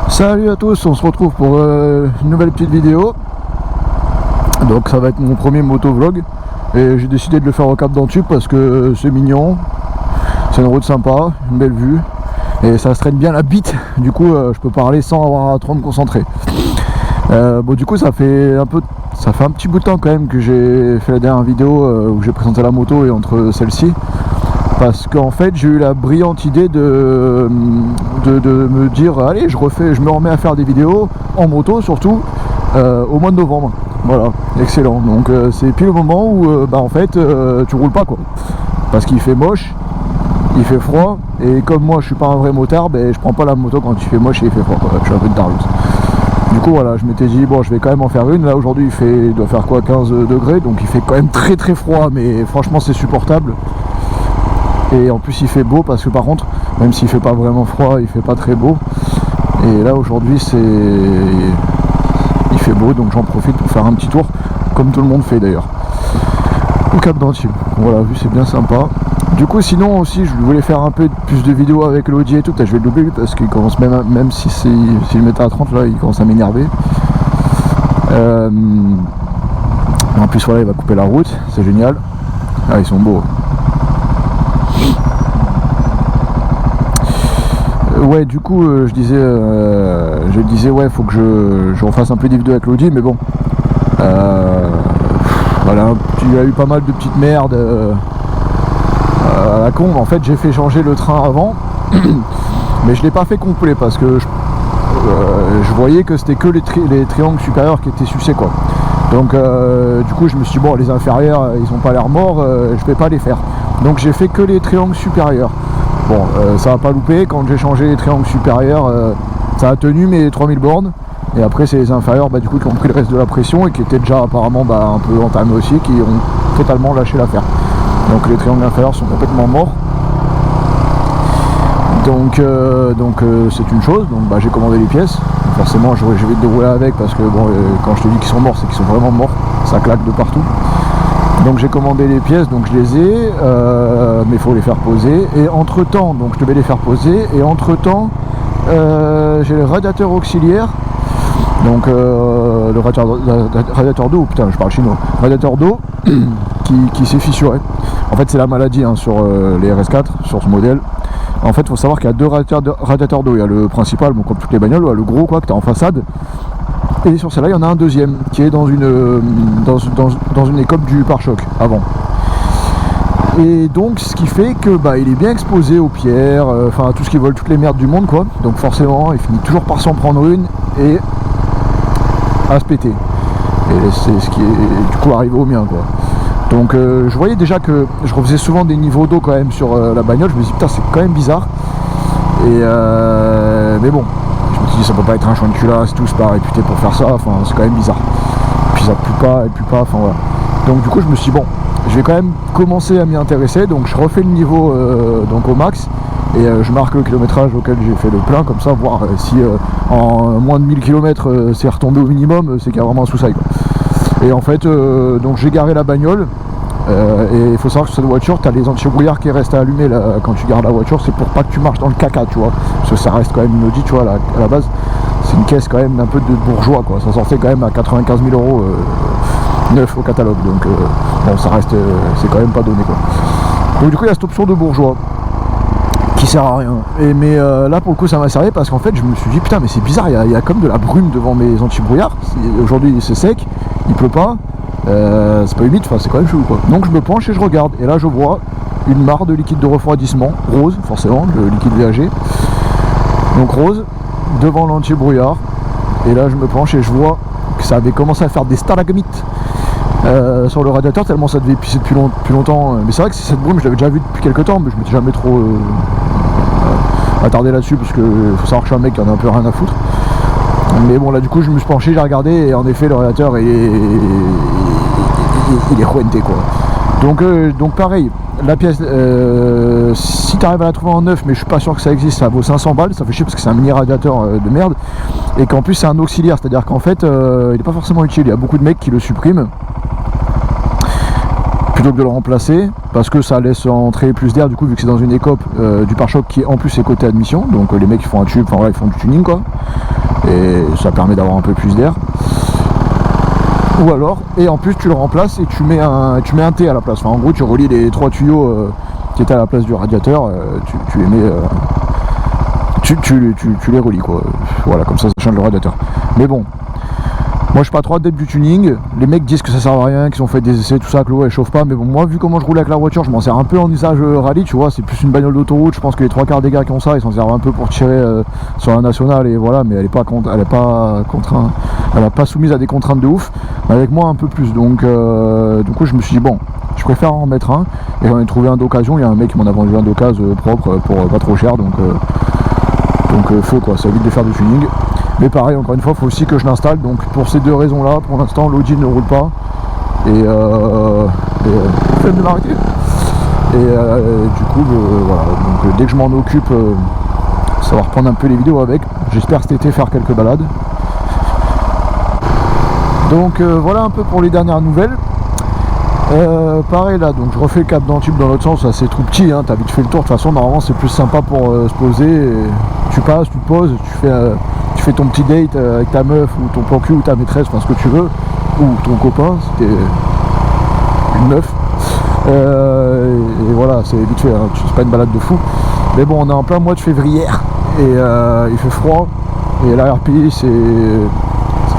Salut à tous, on se retrouve pour une nouvelle petite vidéo. Donc ça va être mon premier motovlog et j'ai décidé de le faire au Cap d'Antibes parce que c'est mignon, c'est une route sympa, une belle vue et ça se traîne bien la bite. Du coup je peux parler sans avoir à trop me concentrer. Bon, du coup ça fait un petit bout de temps quand même que j'ai fait la dernière vidéo où j'ai présenté la moto et entre celle-ci, parce qu'en fait j'ai eu la brillante idée de me dire allez, je me remets à faire des vidéos en moto, surtout au mois de novembre. Voilà, excellent. Donc c'est pile le moment où en fait tu roules pas quoi, parce qu'il fait moche, il fait froid, et comme moi je suis pas un vrai motard, je prends pas la moto quand il fait moche et il fait froid quoi. Je suis un peu de darlos. Du coup voilà, je m'étais dit bon, je vais quand même en faire une. Là aujourd'hui il doit faire quoi, 15 degrés, donc il fait quand même très très froid, mais franchement c'est supportable. Et en plus il fait beau, parce que par contre, même s'il fait pas vraiment froid, il fait pas très beau. Et là aujourd'hui il fait beau, donc j'en profite pour faire un petit tour, comme tout le monde fait d'ailleurs, au Cap d'Antibes. Voilà, vu c'est bien sympa. Du coup sinon aussi je voulais faire un peu plus de vidéos avec l'Audi et tout. Peut-être je vais le doubler parce qu'il commence même si je le mettais à 30 là, il commence à m'énerver. En plus voilà, il va couper la route, c'est génial. Ah, ils sont beaux. Ouais, du coup je disais ouais, faut que je refasse un peu des vidéos avec l'Audi, mais bon voilà, il y a eu pas mal de petites merdes à la con. En fait j'ai fait changer le train avant mais je l'ai pas fait complet parce que je voyais que c'était que les triangles supérieurs qui étaient sucés quoi. Donc du coup je me suis dit bon, les inférieurs ils ont pas l'air morts, je vais pas les faire. Donc j'ai fait que les triangles supérieurs. Bon, ça a pas loupé. Quand j'ai changé les triangles supérieurs, ça a tenu mes 3000 bornes. Et après c'est les inférieurs du coup qui ont pris le reste de la pression et qui étaient déjà apparemment un peu entamés aussi, qui ont totalement lâché l'affaire. Donc les triangles inférieurs sont complètement morts. Donc c'est une chose. Donc j'ai commandé les pièces. Forcément je vais te dérouler avec, parce que bon, quand je te dis qu'ils sont morts, c'est qu'ils sont vraiment morts. Ça claque de partout. Donc j'ai commandé les pièces, donc je les ai, mais il faut les faire poser. Et entre temps, donc je devais les faire poser, et entre temps j'ai le radiateur auxiliaire, donc le radiateur d'eau, putain je parle chinois, radiateur d'eau qui s'est fissuré. En fait c'est la maladie sur les RS4, sur ce modèle. En fait il faut savoir qu'il y a deux radiateurs d'eau. Il y a le principal, bon, comme toutes les bagnoles, le gros quoi, que tu as en façade. Et sur celle-là, il y en a un deuxième qui est dans une écope du pare-choc avant. Et donc, ce qui fait que il est bien exposé aux pierres, à tout ce qui vole, toutes les merdes du monde, quoi. Donc forcément, il finit toujours par s'en prendre une et à se péter. Et c'est ce qui est du coup arrivé au mien, quoi. Donc, je voyais déjà que je refaisais souvent des niveaux d'eau quand même sur la bagnole. Je me dis putain, c'est quand même bizarre. Et mais bon. Ça peut pas être un champ de culasse, tout, c'est pas réputé pour faire ça, c'est quand même bizarre. Puis ça pue pas, voilà. Donc du coup je me suis dit bon, je vais quand même commencer à m'y intéresser, donc je refais le niveau donc au max, et je marque le kilométrage auquel j'ai fait le plein, comme ça, voir si en moins de 1000 km c'est retombé au minimum, c'est qu'il y a vraiment un sous-sail quoi. Et en fait, donc j'ai garé la bagnole. Et il faut savoir que sur cette voiture, tu as les anti-brouillards qui restent allumés là, quand tu gardes la voiture. C'est pour pas que tu marches dans le caca, tu vois, parce que ça reste quand même une Audi, tu vois, à la base c'est une caisse quand même un peu de bourgeois quoi. Ça sortait quand même à 95 000 € neuf au catalogue, donc bon, ça reste, c'est quand même pas donné quoi. Donc du coup il y a cette option de bourgeois qui sert à rien. Mais là pour le coup ça m'a servi, parce qu'en fait je me suis dit putain, mais c'est bizarre, il y a comme de la brume devant mes anti-brouillards. Aujourd'hui c'est sec, il pleut pas. C'est pas humide, c'est quand même chelou quoi. Donc je me penche et je regarde, et là je vois une mare de liquide de refroidissement rose, forcément le liquide VAG, donc rose, devant l'anti-brouillard. Et là je me penche et je vois que ça avait commencé à faire des stalagmites sur le radiateur, tellement ça devait pisser depuis longtemps. Mais c'est vrai que cette brume je l'avais déjà vue depuis quelques temps, mais je m'étais jamais trop attardé là-dessus, parce que faut savoir que je suis un mec qui en a un peu rien à foutre. Mais bon là du coup je me suis penché, j'ai regardé, et en effet le radiateur il est ruinté quoi. Donc pareil, la pièce, si tu arrives à la trouver en neuf, mais je suis pas sûr que ça existe, ça vaut 500 balles, ça fait chier parce que c'est un mini radiateur de merde, et qu'en plus c'est un auxiliaire, c'est-à-dire qu'en fait il n'est pas forcément utile. Il y a beaucoup de mecs qui le suppriment plutôt que de le remplacer, parce que ça laisse entrer plus d'air, du coup vu que c'est dans une écope du pare-choc qui en plus est côté admission, donc les mecs ils font un tube, ils font du tuning quoi. et ça permet d'avoir un peu plus d'air. Ou alors, et en plus tu le remplaces et tu mets un T à la place. Enfin, en gros, tu relis les 3 tuyaux qui étaient à la place du radiateur, tu les mets, tu les relis quoi. Voilà, comme ça change le radiateur. Mais bon, moi je suis pas trop adepte du tuning. Les mecs disent que ça sert à rien, qu'ils ont fait des essais, tout ça, que l'eau elle chauffe pas. Mais bon, moi vu comment je roule avec la voiture, je m'en sers un peu en usage rallye, tu vois. C'est plus une bagnole d'autoroute. Je pense que les 3/4 des gars qui ont ça, ils s'en servent un peu pour tirer sur la nationale et voilà. Mais elle est pas soumise à des contraintes de ouf. Avec moi un peu plus. Donc du coup je me suis dit bon, je préfère en mettre un. Et j'en ai trouvé un d'occasion. Il y a un mec qui m'en a vendu un d'occasion propre pour pas trop cher. Donc feu quoi. Ça évite de faire du tuning. Mais pareil, encore une fois, il faut aussi que je l'installe. Donc pour ces 2 raisons-là, pour l'instant, l'Audi ne roule pas. Et flemme de m'arrêter. Et du coup, voilà. Donc dès que je m'en occupe, ça va reprendre un peu les vidéos avec. J'espère cet été faire quelques balades. Donc voilà un peu pour les dernières nouvelles. Pareil là, donc je refais le cap d'Antibes dans l'autre sens, c'est tout petit, hein, t'as vite fait le tour. De toute façon, normalement, c'est plus sympa pour se poser. Et tu passes, tu te poses, tu fais ton petit date avec ta meuf ou ton plan cul ou ta maîtresse, enfin ce que tu veux, ou ton copain, c'était une meuf. Et voilà, c'est vite fait, hein, c'est pas une balade de fou. Mais bon, on est en plein mois de février et il fait froid. Et la RPI,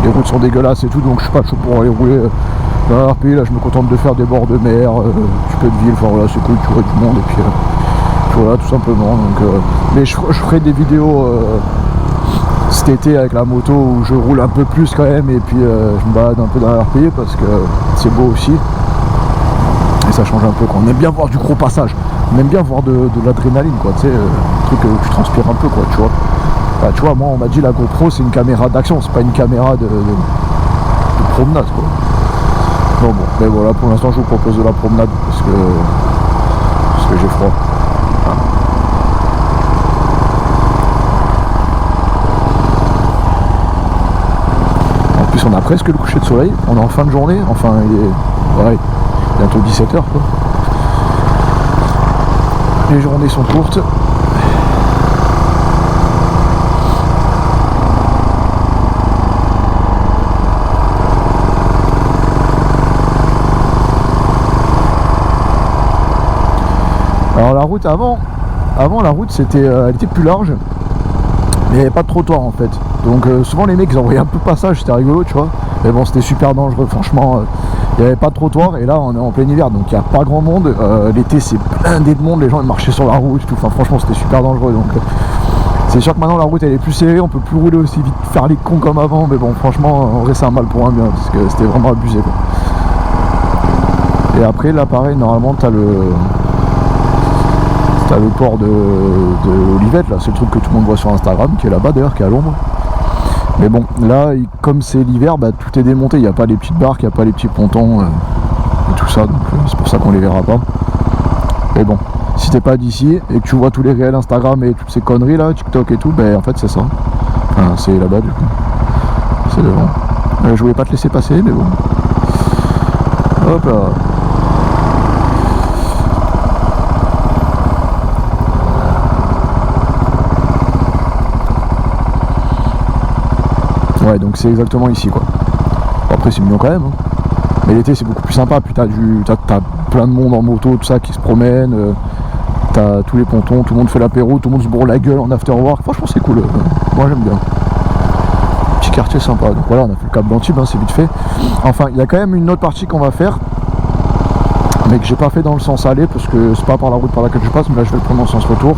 les routes sont dégueulasses et tout, donc je suis pas chaud pour aller rouler dans la RPI. Là, je me contente de faire des bords de mer, un petit peu de ville, enfin voilà, c'est cool, tu vois du monde et puis voilà, tout simplement. Donc, mais je ferai des vidéos cet été avec la moto où je roule un peu plus quand même et puis je me balade un peu dans la RPI parce que c'est beau aussi et ça change un peu quoi. On aime bien voir du gros passage, on aime bien voir de l'adrénaline quoi, tu sais, truc où tu transpires un peu quoi, tu vois. Bah, tu vois, moi on m'a dit la GoPro c'est une caméra d'action, c'est pas une caméra de promenade quoi. Non bon, mais voilà, pour l'instant je vous propose de la promenade parce que j'ai froid. On a presque le coucher de soleil, on est en fin de journée, enfin il est bientôt 17h quoi. Les journées sont courtes. Alors la route avant la route elle était plus large, mais il n'y avait pas de trottoir en fait. Donc souvent les mecs ils envoyaient un peu de passage, c'était rigolo tu vois. Mais bon c'était super dangereux, franchement il n'y avait pas de trottoir et là on est en plein hiver donc il n'y a pas grand monde. L'été c'est blindé de monde, les gens ils marchaient sur la route et tout. Enfin franchement c'était super dangereux donc c'est sûr que maintenant la route elle est plus serrée, on peut plus rouler aussi vite, faire les cons comme avant. Mais bon franchement en vrai c'est un mal pour un bien parce que c'était vraiment abusé quoi. Et après là pareil normalement t'as le port de Olivette là, c'est le truc que tout le monde voit sur Instagram qui est là-bas d'ailleurs, qui est à l'ombre. Mais bon là comme c'est l'hiver, bah, tout est démonté, il n'y a pas les petites barques, il n'y a pas les petits pontons et tout ça, donc c'est pour ça qu'on les verra pas. Mais bon, si t'es pas d'ici et que tu vois tous les réels Instagram et toutes ces conneries là, TikTok et tout, ben en fait c'est ça. Enfin c'est là-bas du coup. C'est devant. Je voulais pas te laisser passer mais bon. Hop là. Ouais, donc c'est exactement ici quoi. Après c'est mignon quand même, hein. Mais l'été c'est beaucoup plus sympa, puis t'as plein de monde en moto, tout ça qui se promène, t'as tous les pontons, tout le monde fait l'apéro, tout le monde se bourre la gueule en after work, franchement c'est cool, moi j'aime bien. Petit quartier sympa, donc voilà on a fait le cap d'Antibes, hein, c'est vite fait. Enfin il y a quand même une autre partie qu'on va faire, mais que j'ai pas fait dans le sens aller, parce que c'est pas par la route par laquelle je passe, mais là je vais le prendre dans le sens retour.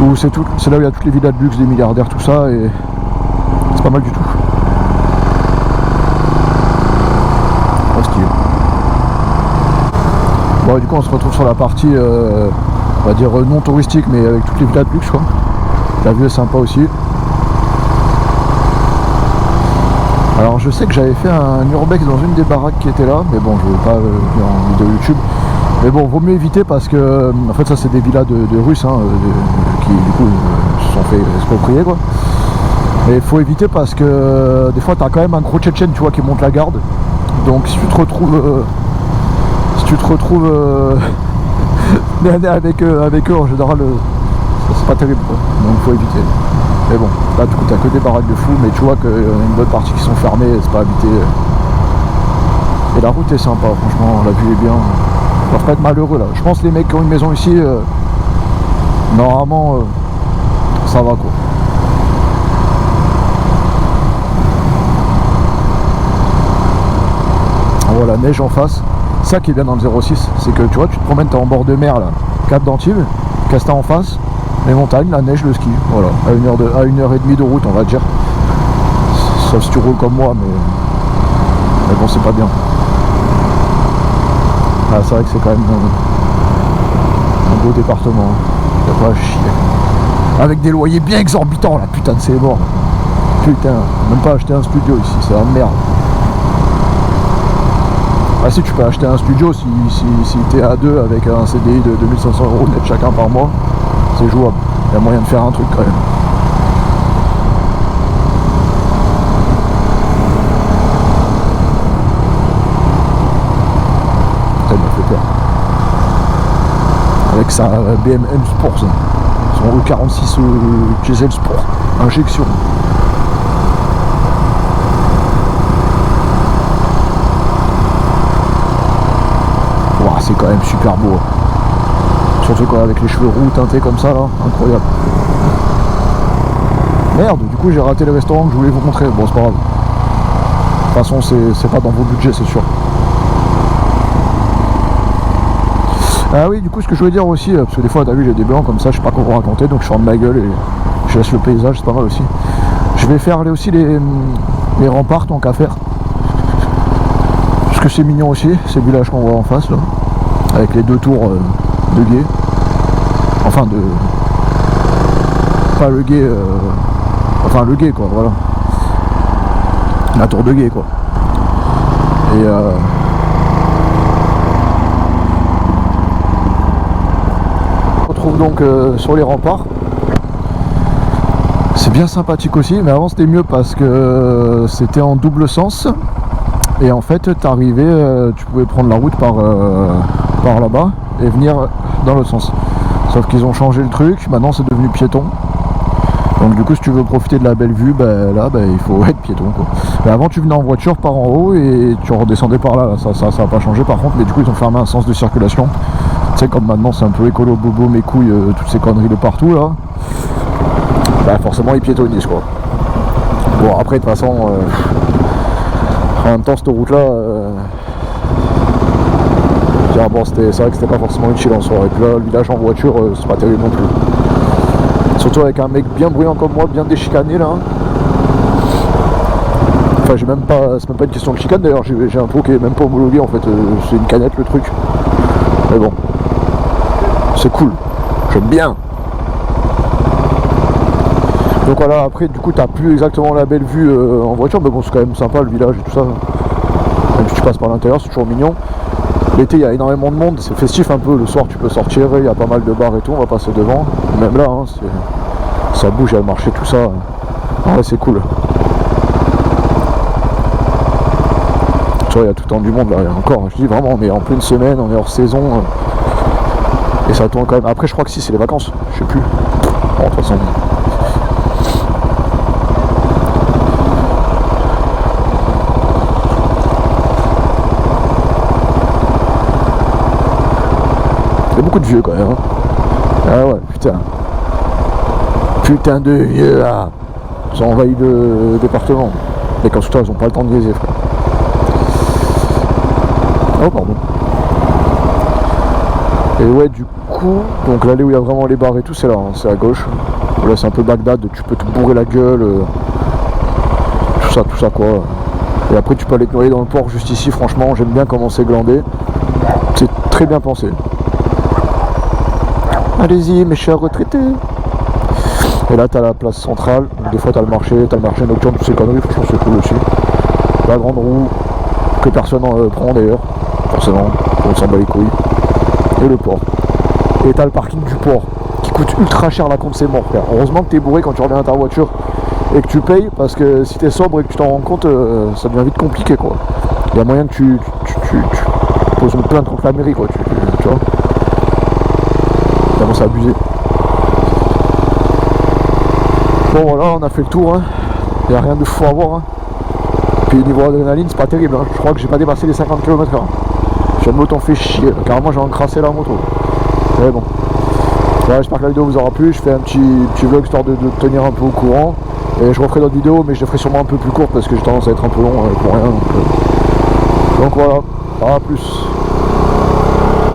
Où c'est là où il y a toutes les villas de luxe, des milliardaires, tout ça, et c'est pas mal du tout. Bon, du coup on se retrouve sur la partie on va dire non touristique, mais avec toutes les villas de luxe quoi. La vue est sympa aussi. Alors je sais que j'avais fait un urbex dans une des baraques qui était là, mais bon je ne vais pas faire en vidéo YouTube. Mais bon, vaut mieux éviter parce que en fait ça c'est des villas de Russes hein, qui du coup se sont fait exproprier quoi. Mais il faut éviter parce que des fois t'as quand même un gros Tchétchène tu vois qui monte la garde. Donc si tu te retrouves avec eux en général, c'est pas terrible quoi. Donc il faut éviter. Mais bon, là du coup t'as que des baraques de fous, mais tu vois qu'il y a une bonne partie qui sont fermées, c'est pas habité. Et la route est sympa, franchement, la vue est bien. Ils doivent pas être malheureux là. Je pense que les mecs qui ont une maison ici, normalement, ça va quoi. On voit la neige en face. Ça qui est bien dans le 06, c'est que tu vois, tu te promènes, t'es en bord de mer là, Cap d'Antibes, Castres en face, les montagnes, la neige, le ski, voilà, à 1h30 de route on va dire. Sauf si tu roules comme moi, mais bon c'est pas bien. Ah, c'est vrai que c'est quand même un beau département, y'a pas à chier. Avec des loyers bien exorbitants là, putain de c'est mort. Putain, même pas acheter un studio ici, c'est la merde. Ah si, tu peux acheter un studio si t'es à deux avec un CDI de 2500 € net chacun par mois, c'est jouable. Il y a moyen de faire un truc quand même. Putain, il m'a fait peur. Avec sa BMW Sport, son E46 diesel Sport, injection. C'est quand même super beau, surtout quand avec les cheveux roux teintés comme ça là, incroyable. Merde, du coup j'ai raté le restaurant que je voulais vous montrer. Bon, c'est pas grave, de toute façon c'est pas dans vos budgets, c'est sûr. Ah oui, du coup ce que je voulais dire aussi, parce que des fois t'as vu j'ai des blancs comme ça, je sais pas quoi vous raconter, donc je ferme ma gueule et je laisse le paysage, c'est pas mal aussi. Je vais faire aussi les remparts tant qu'à faire, parce que c'est mignon aussi, ces villages qu'on voit en face là, avec les deux tours de guet, enfin de... pas le guet, enfin le guet quoi, voilà. La tour de guet quoi. Et on se retrouve donc sur les remparts. C'est bien sympathique aussi, mais avant c'était mieux parce que c'était en double sens. Et en fait t'arrivais, tu pouvais prendre la route par là-bas et venir dans l'autre sens. Sauf qu'ils ont changé le truc, maintenant c'est devenu piéton. Donc du coup si tu veux profiter de la belle vue, là il faut être piéton quoi. Mais avant tu venais en voiture par en haut et tu redescendais par là, ça a pas changé par contre, mais du coup ils ont fermé un sens de circulation. Tu sais, comme maintenant c'est un peu écolo, bobo, mes couilles, toutes ces conneries de partout là, forcément ils piétonnisent quoi. Bon après de toute façon en même temps cette route là bon, c'est vrai que c'était pas forcément utile en soirée. Et puis là le village en voiture c'est pas terrible non plus. Surtout avec un mec bien bruyant comme moi, bien déchicané là. Enfin j'ai même pas, c'est même pas une question de chicane d'ailleurs, j'ai un pot qui est même pas homologué en fait, c'est une canette le truc. Mais bon, c'est cool, j'aime bien. Donc voilà, après du coup t'as plus exactement la belle vue en voiture, mais bon c'est quand même sympa le village et tout ça. Même si tu passes par l'intérieur, c'est toujours mignon. L'été il y a énormément de monde, c'est festif un peu, le soir tu peux sortir, il y a pas mal de bars et tout, on va passer devant. Même là, hein, ça bouge, il y a le marché, tout ça. Ouais, c'est cool. Tu vois, il y a tout le temps du monde là, et encore, je dis vraiment, on est en pleine semaine, on est hors saison. Et ça tourne quand même. Après je crois que si c'est les vacances, je sais plus. Bon, de toute façon. Il y a beaucoup de vieux quand même. Hein. Ah ouais, putain. Putain de vieux là. Ils ont envahi le département. Les constructeurs ils ont pas le temps de liaiser frère. Oh pardon. Et ouais du coup, donc l'allée où il y a vraiment les bars et tout, c'est là, hein, c'est à gauche. Là c'est un peu Bagdad, tu peux te bourrer la gueule. Tout ça quoi. Et après tu peux aller te noyer dans le port juste ici, franchement j'aime bien comment c'est glandé. C'est très bien pensé. Allez-y mes chers retraités. Et là t'as la place centrale, des fois t'as le marché nocturne, toutes ces conneries, franchement c'est cool aussi. La grande roue, que personne prend d'ailleurs, forcément, on s'en bat les couilles. Et le port. Et t'as le parking du port, qui coûte ultra cher, la compte c'est mort frère. Heureusement que t'es bourré quand tu reviens à ta voiture et que tu payes, parce que si t'es sobre et que tu t'en rends compte, ça devient vite compliqué quoi. Il y a moyen que tu poses une plainte contre la mairie quoi, tu vois. Vraiment c'est abusé. Bon Bon voilà, on a fait le tour, hein. Il n'y a rien de fou à voir. Hein. Puis niveau adrénaline, c'est pas terrible. Hein. Je crois que j'ai pas dépassé les 50 km/h. J'ai le moton fait chier, carrément j'ai encrassé la moto. Mais bon. Voilà, j'espère que la vidéo vous aura plu. Je fais un petit vlog histoire de tenir un peu au courant. Et je referai d'autres vidéos, mais je les ferai sûrement un peu plus courtes parce que j'ai tendance à être un peu long pour rien. Donc voilà, à plus.